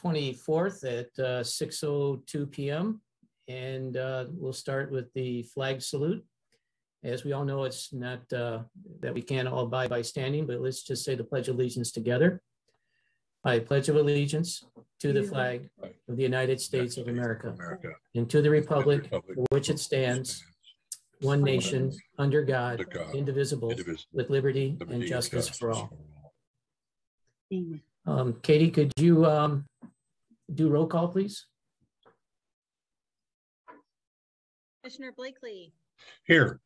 24th at 6:02 p.m. And we'll start with the flag salute. As we all know, it's not that we can't all abide by standing, but let's just say the Pledge of Allegiance together. I pledge of allegiance to the flag of the United States of America and to the republic for which it stands, one nation, under God, indivisible, with liberty and justice for all. Katie, could you do roll call, please? Commissioner Blakely. Here.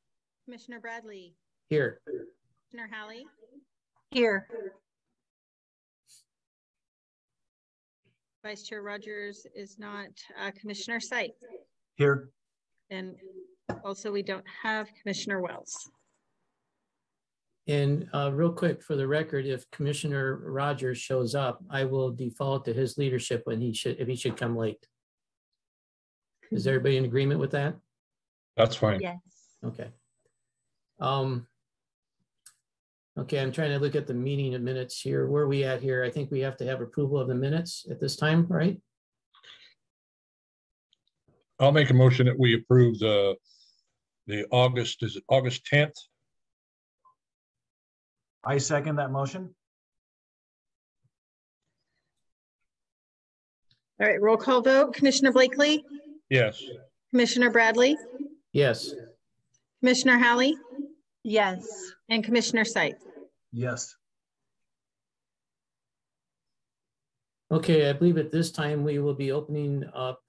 Commissioner Bradley. Here. Commissioner Halley. Here. Vice Chair Rogers is not. Commissioner Sight. Here. And also we don't have Commissioner Wells. And real quick, for the record, if Commissioner Rogers shows up, I will default to his leadership when if he should come late. Is everybody in agreement with that? That's fine. Yes. Okay. Okay, I'm trying to look at the meeting minutes here. Where are we at here? I think we have to have approval of the minutes at this time, right? I'll make a motion that we approve the August 10th? I second that motion. All right, roll call vote. Commissioner Blakely. Yes. Commissioner Bradley. Yes. Commissioner Halley. Yes. And Commissioner Sight. Yes. Okay, I believe at this time we will be opening up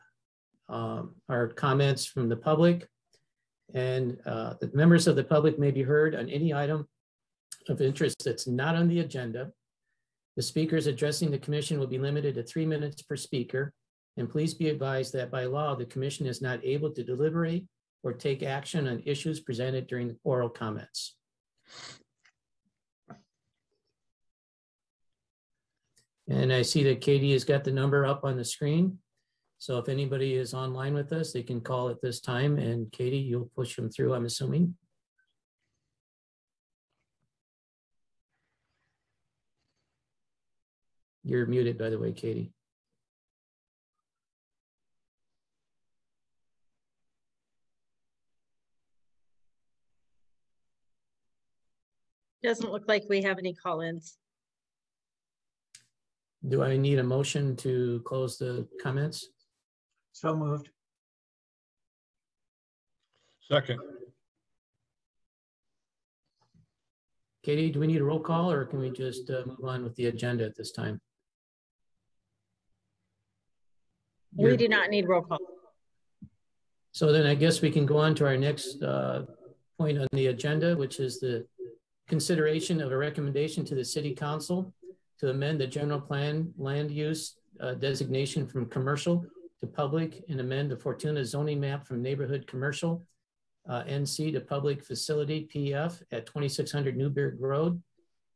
our comments from the public, and the members of the public may be heard on any item of interest that's not on the agenda. The speakers addressing the commission will be limited to 3 minutes per speaker, and please be advised that by law, the commission is not able to deliberate or take action on issues presented during the oral comments. And I see that Katie has got the number up on the screen. So if anybody is online with us, they can call at this time, and Katie, you'll push them through, I'm assuming. You're muted, by the way, Katie. Doesn't look like we have any call-ins. Do I need a motion to close the comments? So moved. Second. Katie, do we need a roll call, or can we just move on with the agenda at this time? We do not need roll call. So then I guess we can go on to our next point on the agenda, which is the consideration of a recommendation to the City Council to amend the general plan land use designation from commercial to public and amend the Fortuna zoning map from neighborhood commercial NC to public facility PF at 2600 Newburgh Road,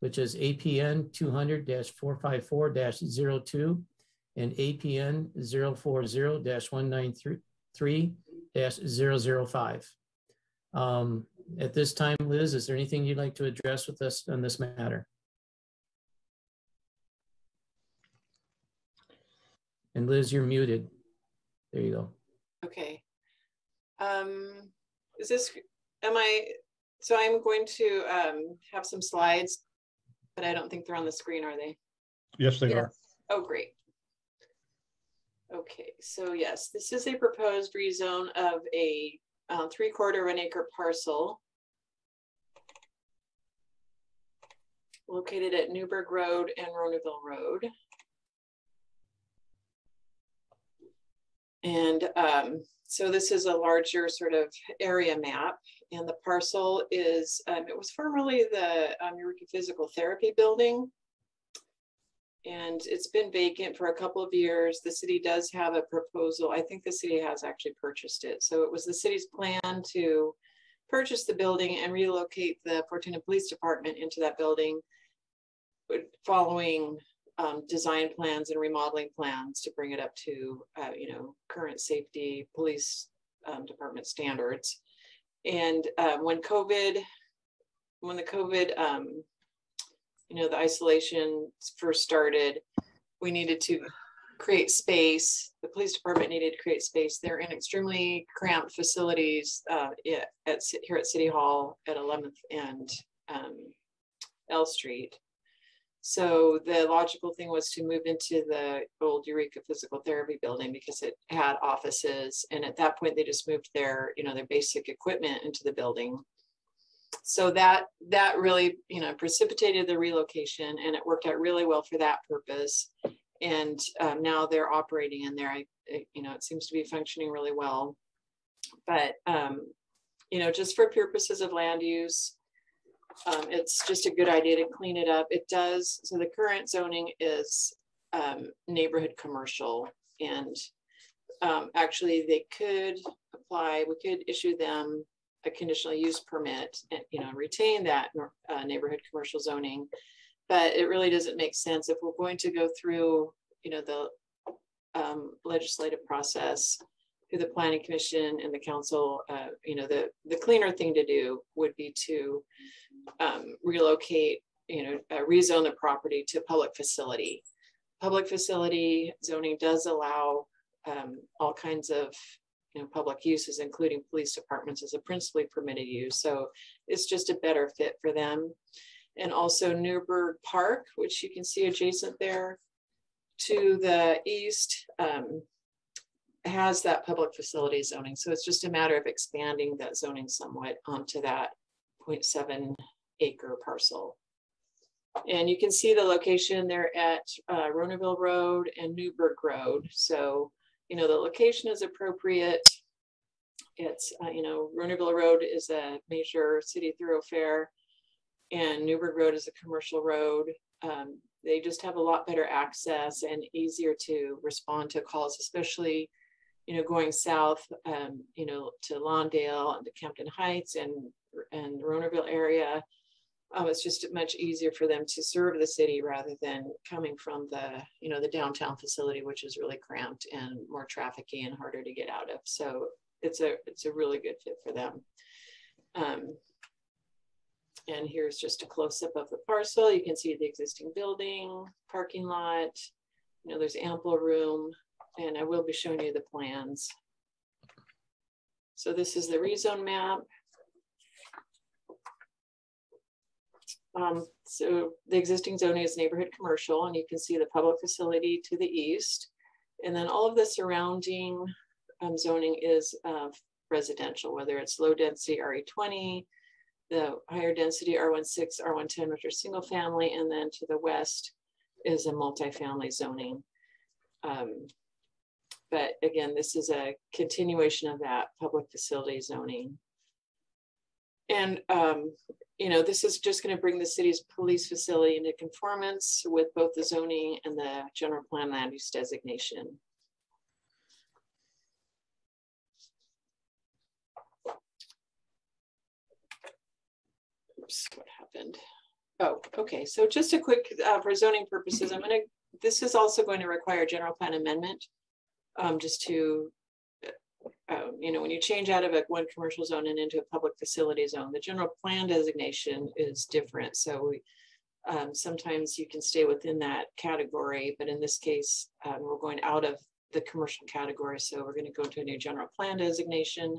which is APN 200-454-02 and APN 040-193-005. At this time, Liz, is there anything you'd like to address with us on this matter? And Liz, you're muted. There you go. Okay. Is this, so I'm going to have some slides, but I don't think they're on the screen, are they? Yes, they are. Oh, great. Okay, so yes, this is a proposed rezone of a 3/4 of an acre parcel located at Newburgh Road and Roneville Road. And so this is a larger sort of area map, and the parcel is, it was formerly the Eureka Physical Therapy building, and it's been vacant for a couple of years. The city does have a proposal. I think the city has actually purchased it. So it was the city's plan to purchase the building and relocate the Fortuna Police Department into that building, following design plans and remodeling plans to bring it up to current safety police department standards. And when the COVID the isolation first started, we needed to create space. The police department needed to create space. They're in extremely cramped facilities here at City Hall at 11th and L Street. So the logical thing was to move into the old Eureka Physical Therapy building because it had offices. And at that point, they just moved their basic equipment into the building. So that really, precipitated the relocation, and it worked out really well for that purpose. And now they're operating in there. It seems to be functioning really well. But, just for purposes of land use, it's just a good idea to clean it up. It does. So the current zoning is neighborhood commercial, and actually they could apply, we could issue them a conditional use permit and, retain that neighborhood commercial zoning. But it really doesn't make sense if we're going to go through, the legislative process through the Planning Commission and the council. The cleaner thing to do would be to relocate, rezone the property to public facility. Public facility zoning does allow all kinds of public uses, including police departments, as a principally permitted use. So it's just a better fit for them. And also Newburgh Park, which you can see adjacent there to the east, has that public facility zoning. So it's just a matter of expanding that zoning somewhat onto that 0.7 acre parcel. And you can see the location there at Ronaville Road and Newburgh Road. So, the location is appropriate. It's, Ronaville Road is a major city thoroughfare, and Newburgh Road is a commercial road. They just have a lot better access and easier to respond to calls, especially, going south, to Lawndale and to Campton Heights and the Ronaville area. It's just much easier for them to serve the city rather than coming from the, the downtown facility, which is really cramped and more trafficky and harder to get out of. So it's a really good fit for them. And here's just a close-up of the parcel. You can see the existing building, parking lot. There's ample room, and I will be showing you the plans. So this is the rezone map. So the existing zoning is neighborhood commercial, and you can see the public facility to the east. And then all of the surrounding zoning is residential, whether it's low density RE20, the higher density R16, R110, which are single family, and then to the west is a multifamily zoning. But again, this is a continuation of that public facility zoning. And, this is just going to bring the city's police facility into conformance with both the zoning and the general plan land use designation. Oops, what happened? Oh, okay. So just a quick, for zoning purposes, this is also going to require a general plan amendment, just to, when you change out of one commercial zone and into a public facility zone, the general plan designation is different. So sometimes you can stay within that category, but in this case, we're going out of the commercial category. So we're going to go to a new general plan designation.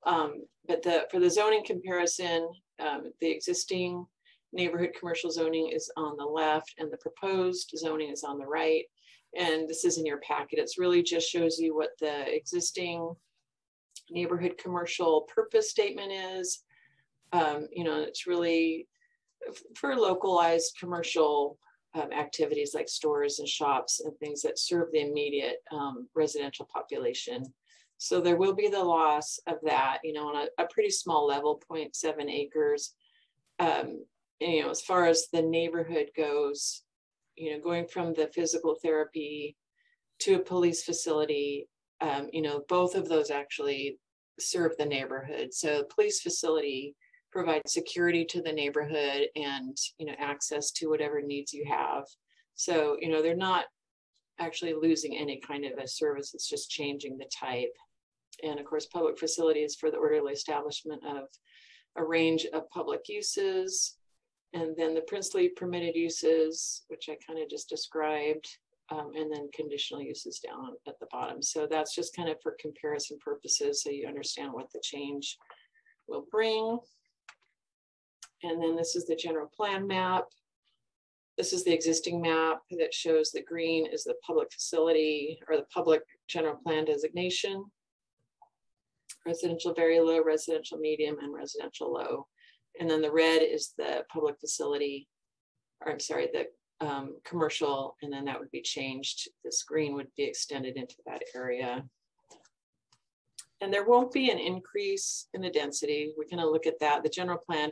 But for the zoning comparison, the existing neighborhood commercial zoning is on the left and the proposed zoning is on the right. And this is in your packet. It's really just shows you what the existing neighborhood commercial purpose statement is. It's really for localized commercial activities like stores and shops and things that serve the immediate residential population. So there will be the loss of that, on a pretty small level, 0.7 acres. As far as the neighborhood goes, going from the physical therapy to a police facility, both of those actually serve the neighborhood. So the police facility provides security to the neighborhood and, access to whatever needs you have. So, they're not actually losing any kind of a service. It's just changing the type. And of course, public facilities for the orderly establishment of a range of public uses. And then the principally permitted uses, which I kind of just described, and then conditional uses down at the bottom. So that's just kind of for comparison purposes, so you understand what the change will bring. And then this is the general plan map. This is the existing map that shows the green is the public facility or the public general plan designation. Residential very low, residential medium, and residential low. And then the red is the public facility, or I'm sorry, the commercial, and then that would be changed. This green would be extended into that area. And there won't be an increase in the density. We're going to look at that. The general plan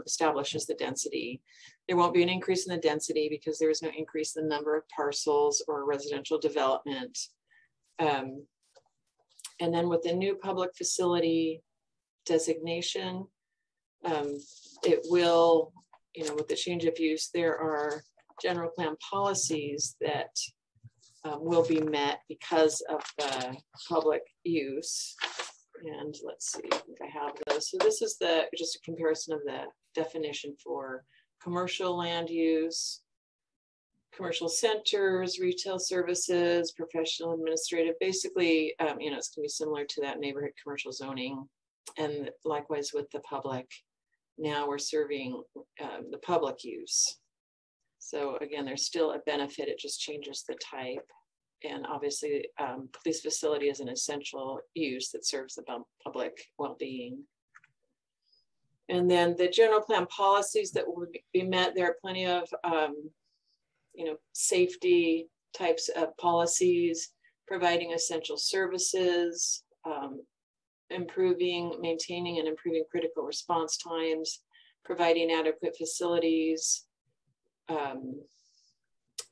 establishes the density. There won't be an increase in the density because there is no increase in the number of parcels or residential development. And then with the new public facility designation, it will, with the change of use, there are general plan policies that will be met because of the public use. And let's see, I think I have those. So this is just a comparison of the definition for commercial land use, commercial centers, retail services, professional administrative. Basically, it's going to be similar to that neighborhood commercial zoning. And likewise with the public, now we're serving the public use. So again, there's still a benefit, it just changes the type. And obviously, police facility is an essential use that serves the public well-being. And then the general plan policies that would be met, there are plenty of safety types of policies, providing essential services, maintaining and improving critical response times, providing adequate facilities,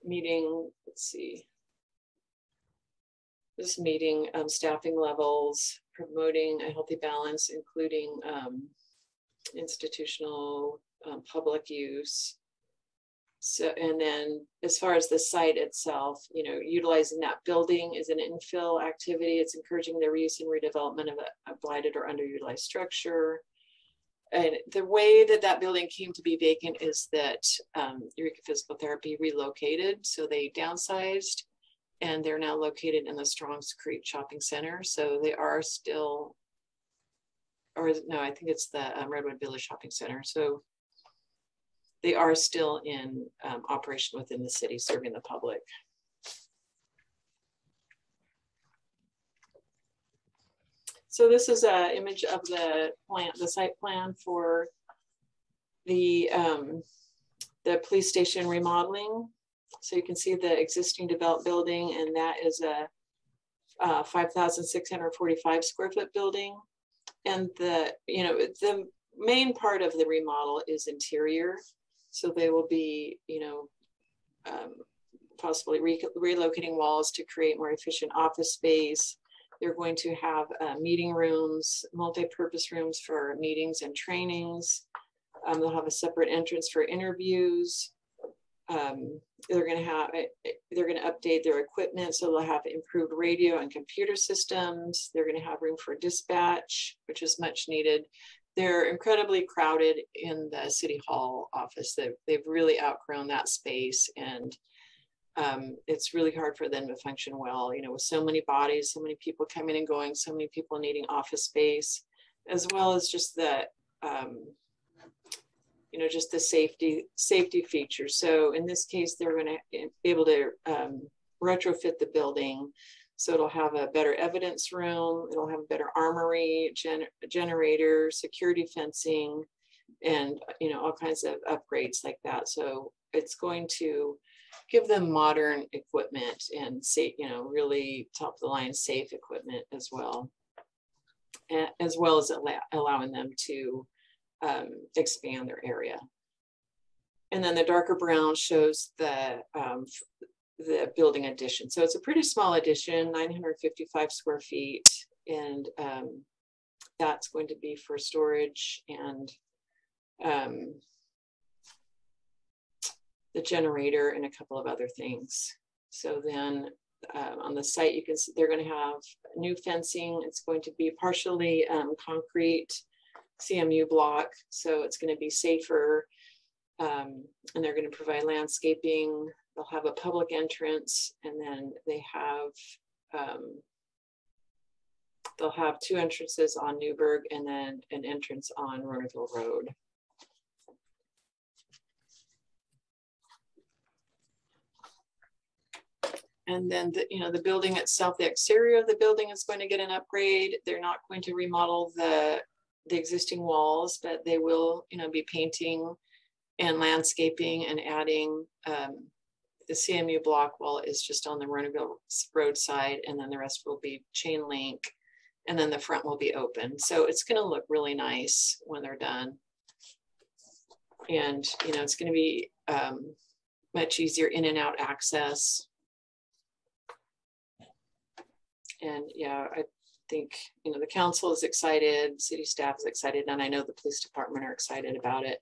meeting staffing levels, promoting a healthy balance, including institutional public use. So, and then as far as the site itself, utilizing that building is an infill activity. It's encouraging the reuse and redevelopment of a blighted or underutilized structure. And the way that building came to be vacant is that Eureka Physical Therapy relocated. So they downsized and they're now located in the Strongs Creek Shopping Center. So they are still, or no, I think it's the Redwood Village Shopping Center. So they are still in operation within the city, serving the public. So this is an image of the site plan for the police station remodeling. So you can see the existing developed building, and that is a 5,645 square foot building. And the main part of the remodel is interior. So they will be, possibly relocating walls to create more efficient office space. They're going to have meeting rooms, multi-purpose rooms for meetings and trainings. They'll have a separate entrance for interviews. They're going to update their equipment, so they'll have improved radio and computer systems. They're going to have room for dispatch, which is much needed. They're incredibly crowded in the City Hall office. They've really outgrown that space, and it's really hard for them to function well, with so many bodies, so many people coming and going, so many people needing office space, as well as just the, just the safety features. So in this case, they're going to be able to retrofit the building. So it'll have a better evidence room, it'll have a better armory, generator, security fencing, and all kinds of upgrades like that. So it's going to give them modern equipment and really top of the line safe equipment as well as allowing them to expand their area. And then the darker brown shows the building addition. So it's a pretty small addition, 955 square feet. And that's going to be for storage and the generator and a couple of other things. So then on the site, you can see they're going to have new fencing. It's going to be partially concrete CMU block. So it's going to be safer. And they're going to provide landscaping. They'll have a public entrance, and then they have they'll have 2 entrances on Newburgh and then an entrance on Ronerville Road. And then the building itself, the exterior of the building is going to get an upgrade. They're not going to remodel the existing walls, but they will, be painting and landscaping and adding the CMU block wall is just on the Ronerville Road side, and then the rest will be chain link, and then the front will be open. So it's going to look really nice when they're done. And, it's going to be much easier in and out access. And yeah, I think, the council is excited, city staff is excited, and I know the police department are excited about it.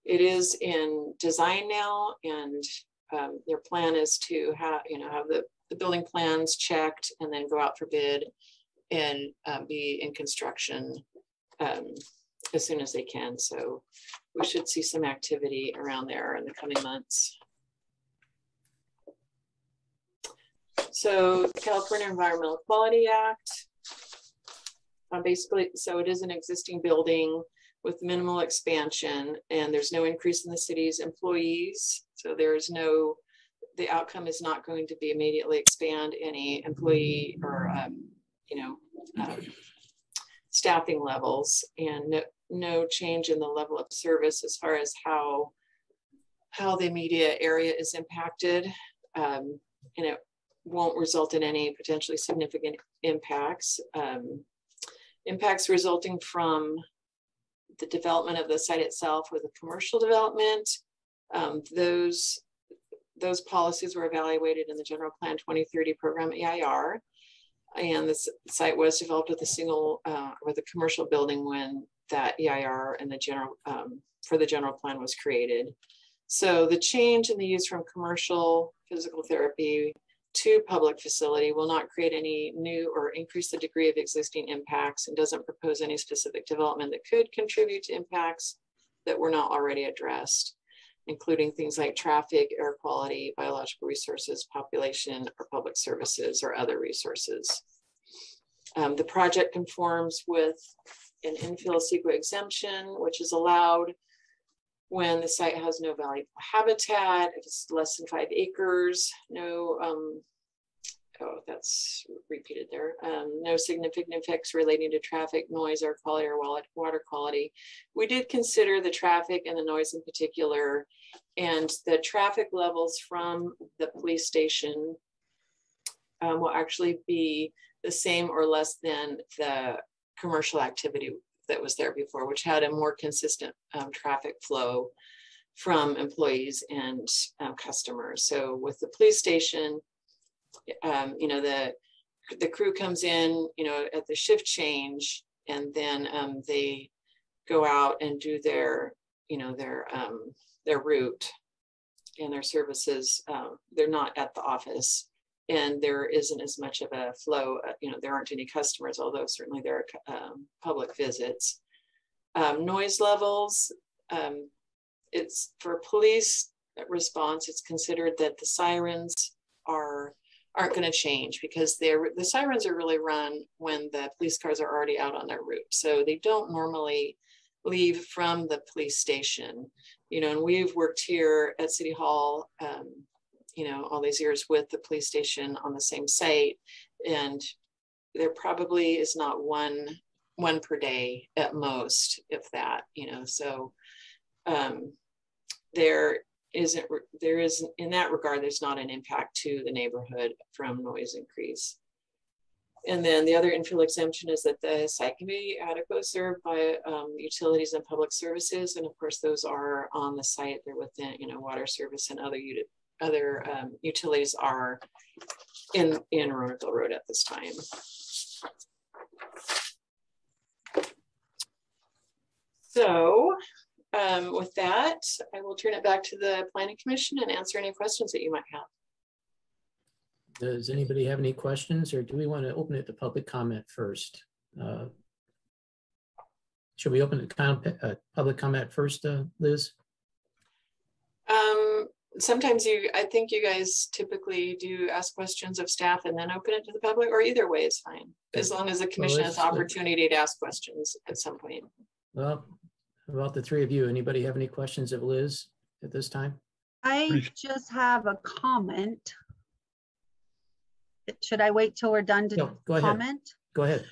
It is in design now, and their plan is to have the building plans checked and then go out for bid and be in construction as soon as they can. So we should see some activity around there in the coming months. So the California Environmental Quality Act, basically, so it is an existing building with minimal expansion, and there's no increase in the city's employees. So there's no, the outcome is not going to be immediately expand any employee or, staffing levels, and no change in the level of service as far as how the immediate area is impacted. And it won't result in any potentially significant impacts. Impacts resulting from the development of the site itself with a commercial development. Those policies were evaluated in the General Plan 2030 program EIR, and this site was developed with a single with a commercial building when that EIR and the general for the general plan was created. So the change in the use from commercial physical therapy to public facility will not create any new or increase the degree of existing impacts, and doesn't propose any specific development that could contribute to impacts that were not already addressed, including things like traffic, air quality, biological resources, population, or public services, or other resources. The project conforms with an infill CEQA exemption, which is allowed when the site has no valuable habitat, if it's less than 5 acres, no, oh, that's repeated there, no significant effects relating to traffic, noise, air quality, or water quality. We did consider the traffic and the noise in particular, and the traffic levels from the police station will actually be the same or less than the commercial activity that was there before, which had a more consistent traffic flow from employees and customers. So with the police station, the crew comes in, at the shift change, and then they go out and do their route and their services. They're not at the office, and there isn't as much of a flow. There aren't any customers, although certainly there are public visits. Noise levels, it's for police response, it's considered that the sirens aren't going to change, because the sirens are really run when the police cars are already out on their route. So they don't normally leave from the police station, and we've worked here at City Hall, all these years with the police station on the same site, and there probably is not one per day at most, if that, so there isn't in that regard, there's not an impact to the neighborhood from noise increase. And then the other infill exemption is that the site can be adequately served by utilities and public services, and of course those are on the site. They're within, water service and other utilities are in Ronerville Road at this time. So with that, I will turn it back to the Planning Commission and answer any questions that you might have. Does anybody have any questions, or do we want to open it to public comment first? Should we open it to public comment first, Liz? Sometimes I think you guys typically do ask questions of staff and then open it to the public, or either way is fine. As long as the commission has opportunity to ask questions at some point. Well, about the three of you, anybody have any questions of Liz at this time? I just have a comment. Should I wait till we're done to No, go ahead. comment? Go ahead.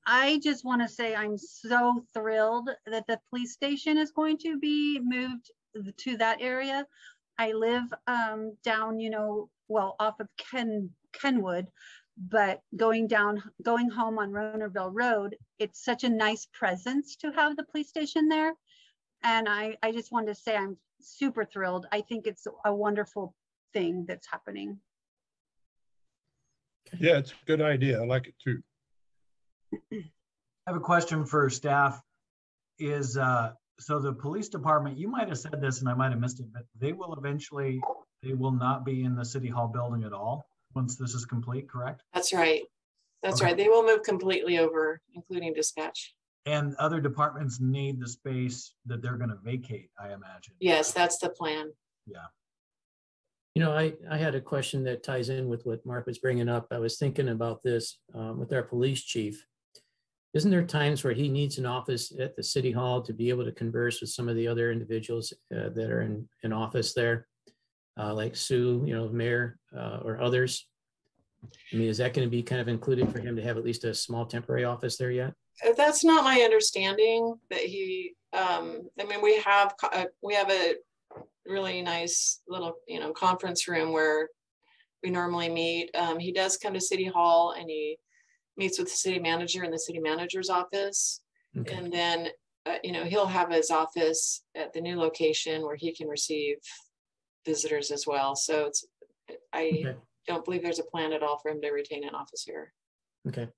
I just want to say I'm so thrilled that the police station is going to be moved to that area. I live down, well, off of Kenwood, but going home on Ronerville Road, it's such a nice presence to have the police station there. And I just wanted to say I'm super thrilled. I think it's a wonderful thing that's happening. Yeah, it's a good idea. I like it too. I have a question for staff. So the police department, you might have said this and I might have missed it, but they will not be in the city hall building at all once this is complete, correct? That's right. That's Okay. right. They will move completely over, including dispatch. And other departments need the space that they're going to vacate, I imagine. Yes, that's the plan. Yeah. I had a question that ties in with what Mark was bringing up. I was thinking about this with our police chief. Isn't there times where he needs an office at the city hall to be able to converse with some of the other individuals that are in office there, like Sue, mayor or others? I mean, is that going to be kind of included for him to have at least a small temporary office there yet? That's not my understanding that he, I mean, we have a really nice little, conference room where we normally meet. He does come to City Hall and he meets with the city manager in the city manager's office. Okay. And then, he'll have his office at the new location where he can receive visitors as well. So I don't believe there's a plan at all for him to retain an office here. Okay.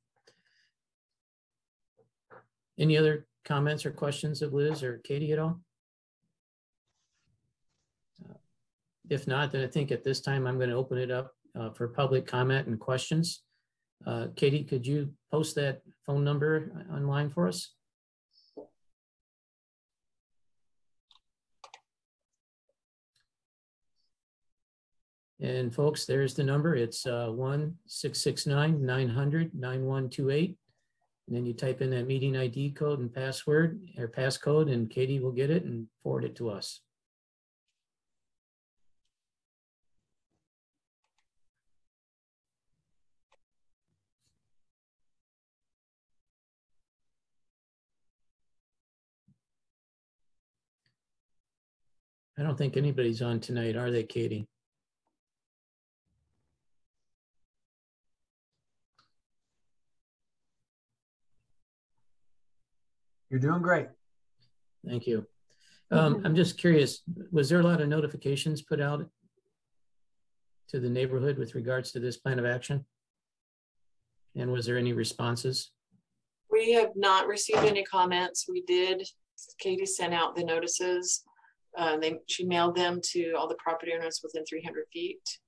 Any other comments or questions of Liz or Katie at all? If not, then I think at this time I'm going to open it up for public comment and questions. Katie, could you post that phone number online for us? And folks, there's the number. It's 1-669-900-9128. And then you type in that meeting ID code and password or passcode, and Katie will get it and forward it to us. I don't think anybody's on tonight, are they, Katie? You're doing great. Thank you. I'm just curious, was there a lot of notifications put out to the neighborhood with regards to this plan of action? And was there any responses? We have not received any comments. Katie sent out the notices. She mailed them to all the property owners within 300 feet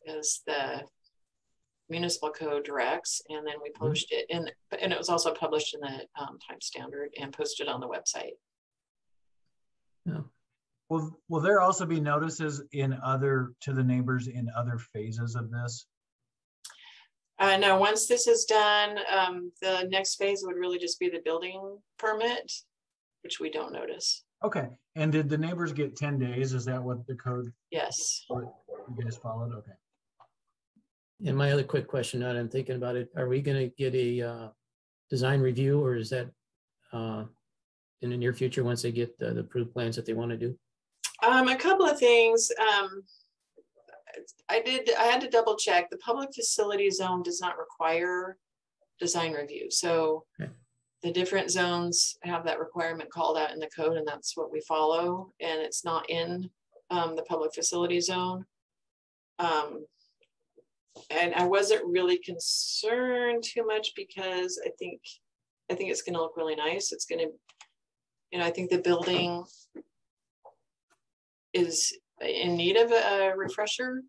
as the municipal code directs, and then we published it and it was also published in the Times Standard and posted on the website. Yeah. Will there also be notices to the neighbors in other phases of this? No, once this is done, the next phase would really just be the building permit, which we don't notice. Okay. And did the neighbors get 10 days? Is that what the code? Yes. You guys followed? Okay. And my other quick question, now that I'm thinking about it, are we going to get a design review, or is that in the near future once they get the approved plans that they want to do? A couple of things. I had to double check. The public facility zone does not require design review. So the different zones have that requirement called out in the code, and that's what we follow. And it's not in the public facility zone. And I wasn't really concerned too much because I think it's going to look really nice. It's going to, I think the building is in need of a refresher,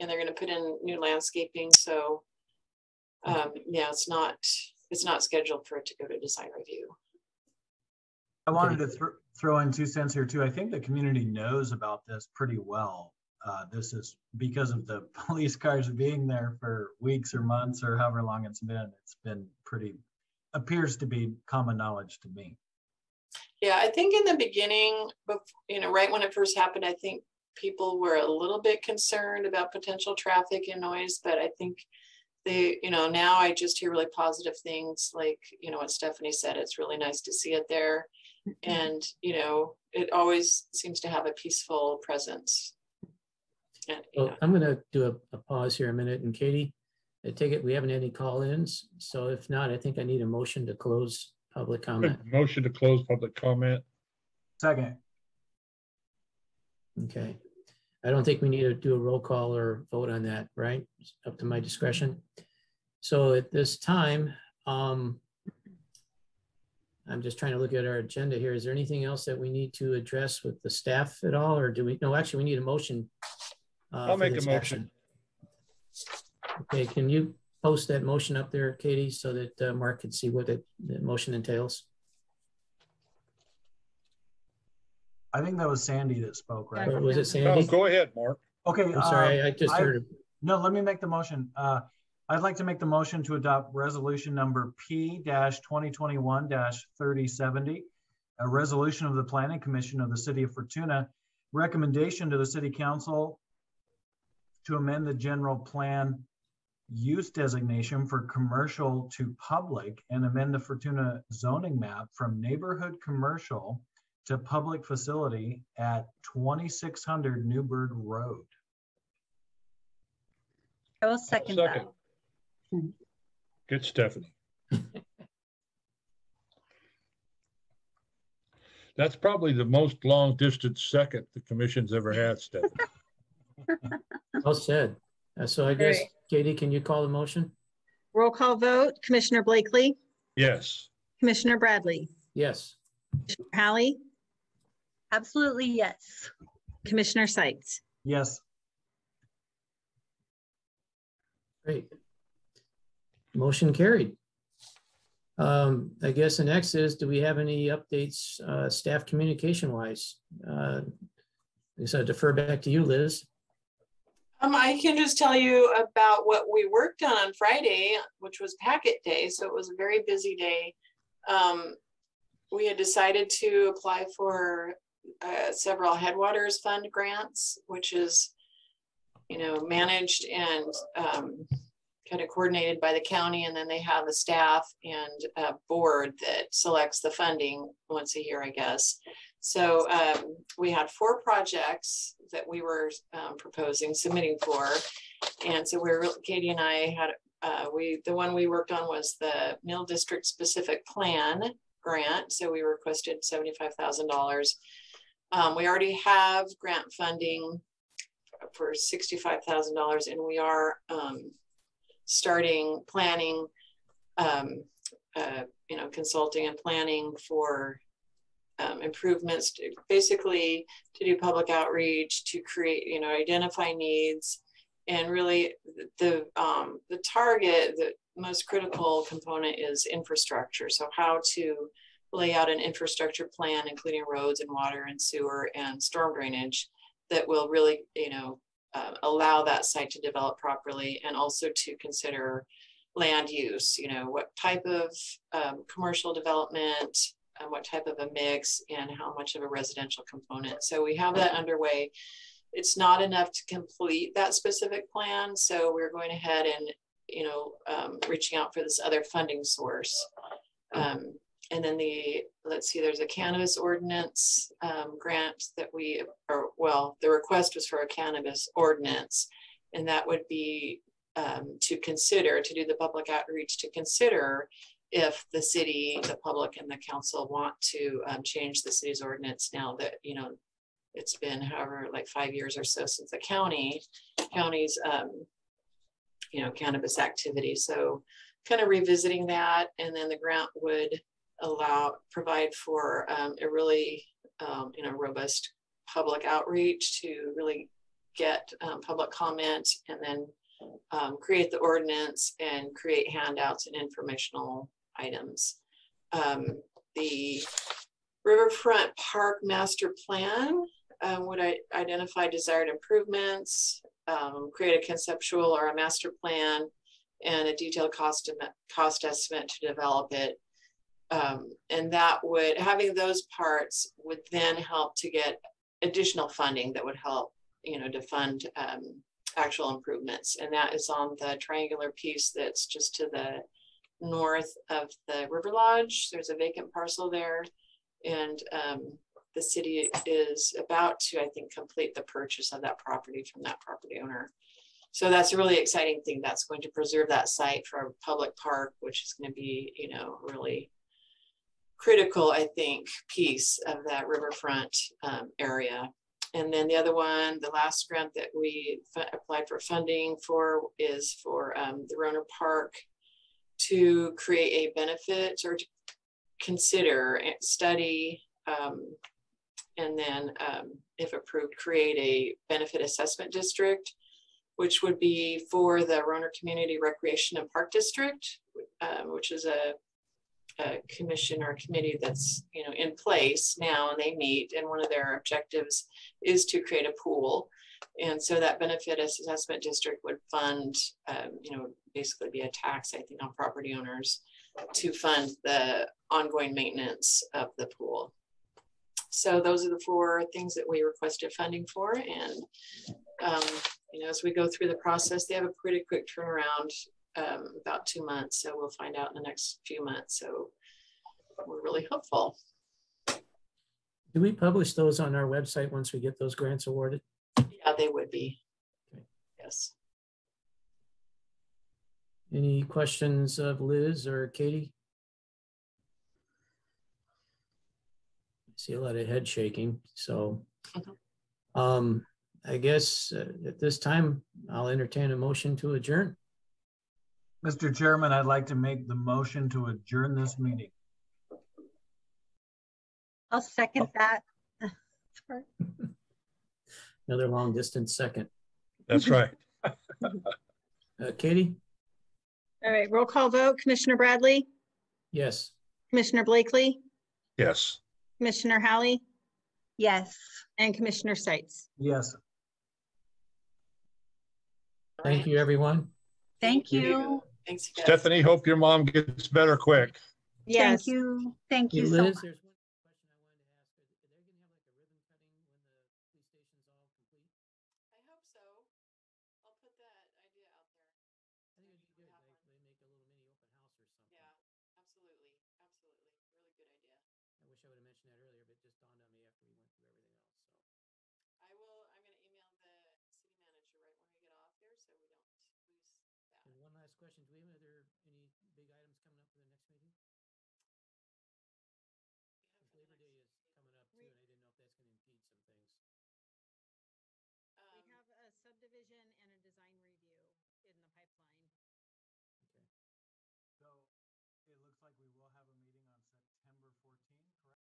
and they're going to put in new landscaping. So yeah, it's not scheduled for it to go to design review. I wanted to throw in 2 cents here too. I think the community knows about this pretty well. This is because of the police cars being there for weeks or months or however long it's been. It's been appears to be common knowledge to me. Yeah, I think in the beginning, right when it first happened, I think people were a little bit concerned about potential traffic and noise, but I think now I just hear really positive things like, what Stephanie said, it's really nice to see it there. And, it always seems to have a peaceful presence. And, Well, I'm going to do a pause here a minute. And Katie, I take it we haven't had any call-ins. So if not, I think I need a motion to close public comment. Motion to close public comment. Second. Okay. I don't think we need to do a roll call or vote on that, right? It's up to my discretion. So at this time, I'm just trying to look at our agenda here. Is there anything else that we need to address with the staff at all? Or do we, no, actually we need a motion. I'll make a motion. Okay, can you post that motion up there, Katie, so that Mark can see what the motion entails? I think that was Sandy that spoke, right? Or was it Oh, Sandy? go ahead, Mark. Okay. I'm sorry, I just heard. No, let me make the motion. I'd like to make the motion to adopt resolution number P-2021-3070, a resolution of the Planning Commission of the City of Fortuna, recommendation to the City Council to amend the general plan use designation for commercial to public and amend the Fortuna zoning map from neighborhood commercial to public facility at 2600 Newburgh Road. I will second that. Good, Stephanie. That's probably the most long distance second the commission's ever had, Stephanie. Well said. So I guess, Great. Katie, can you call the motion? Roll call vote, Commissioner Blakely, Yes. Commissioner Bradley, Yes. Commissioner Hallie, Absolutely, yes. Commissioner Sykes. Yes. Great. Motion carried. I guess the next is, do we have any updates, staff communication wise? I guess I defer back to you, Liz. I can just tell you about what we worked on Friday, which was packet day. So it was a very busy day. We had decided to apply for several Headwaters Fund grants, which is, managed and kind of coordinated by the county. And then they have a staff and a board that selects the funding once a year, I guess. So we had 4 projects that we were submitting for. And so Katie and I had, the one we worked on was the Mill District Specific Plan grant. So we requested $75,000. We already have grant funding for $65,000, and we are starting planning, consulting and planning for improvements to basically to do public outreach, to create, identify needs, and really the target, the most critical component is infrastructure. So how to lay out an infrastructure plan, including roads and water and sewer and storm drainage, that will really, allow that site to develop properly, and also to consider land use, what type of commercial development, what type of a mix, and how much of a residential component. So we have that underway. It's not enough to complete that specific plan. So we're going ahead and, reaching out for this other funding source. And then there's a Cannabis Ordinance grant that the request was for a Cannabis Ordinance, and that would be to do the public outreach to consider if the city, the public, and the council want to change the city's ordinance now that, it's been however, like 5 years or so since the county's, cannabis activity. So kind of revisiting that, and then the grant would provide for a really, robust public outreach to really get public comment, and then create the ordinance and create handouts and informational items. The Riverfront Park Master Plan would identify desired improvements, create a conceptual or a master plan, and a detailed cost estimate to develop it. And that would, having those parts would then help to get additional funding that would help, you know, to fund actual improvements. And that is on the triangular piece that's just to the north of the River Lodge. There's a vacant parcel there. And the city is about to, I think, complete the purchase of that property from that property owner. So that's a really exciting thing. That's going to preserve that site for a public park, which is going to be, you know, really critical, I think, piece of that riverfront area. And then the other one, the last grant that we applied for funding for is for the Roner Park to create a benefit or to consider, study, and then if approved, create a benefit assessment district, which would be for the Roner Community Recreation and Park District, which is a commission or committee that's, you know, in place now, and they meet, and one of their objectives is to create a pool. And so that benefit assessment district would fund, you know, basically be a tax, I think, on property owners to fund the ongoing maintenance of the pool. So those are the 4 things that we requested funding for. And, you know, as we go through the process, they have a pretty quick turnaround, about 2 months. So we'll find out in the next few months. So we're really hopeful. Do we publish those on our website once we get those grants awarded? Yeah, they would be. Okay. Yes. Any questions of Liz or Katie? I see a lot of head shaking. So I guess at this time, I'll entertain a motion to adjourn. Mr. Chairman, I'd like to make the motion to adjourn this meeting. I'll second that. Another long distance second. That's right. Katie? All right, roll call vote. Commissioner Bradley, Yes. Commissioner Blakely, Yes. Commissioner Hallie, Yes. and Commissioner Seitz. Yes. Thank you, everyone. Thank you. Thanks, guys. Stephanie, hope your mom gets better quick. Yes. Thank you. Thank Hey, you so Liz, much. there's one question I wanted to ask. Are they going to have like a ribbon cutting when the police station's all complete? I hope so. I'll put that idea out there. I think it'd be good. They make a little mini open house or something. Yeah, absolutely. Absolutely. Really good idea. I wish I would have mentioned that earlier, but it just dawned on me after we went through everything else. So, I'm going to email the city manager right when we get off here so we don't lose that. and one last question: do we have any big items coming up for the next meeting? Because Labor Day is coming up too, and I didn't know if that's going to impede some things. We have a subdivision and a design review in the pipeline.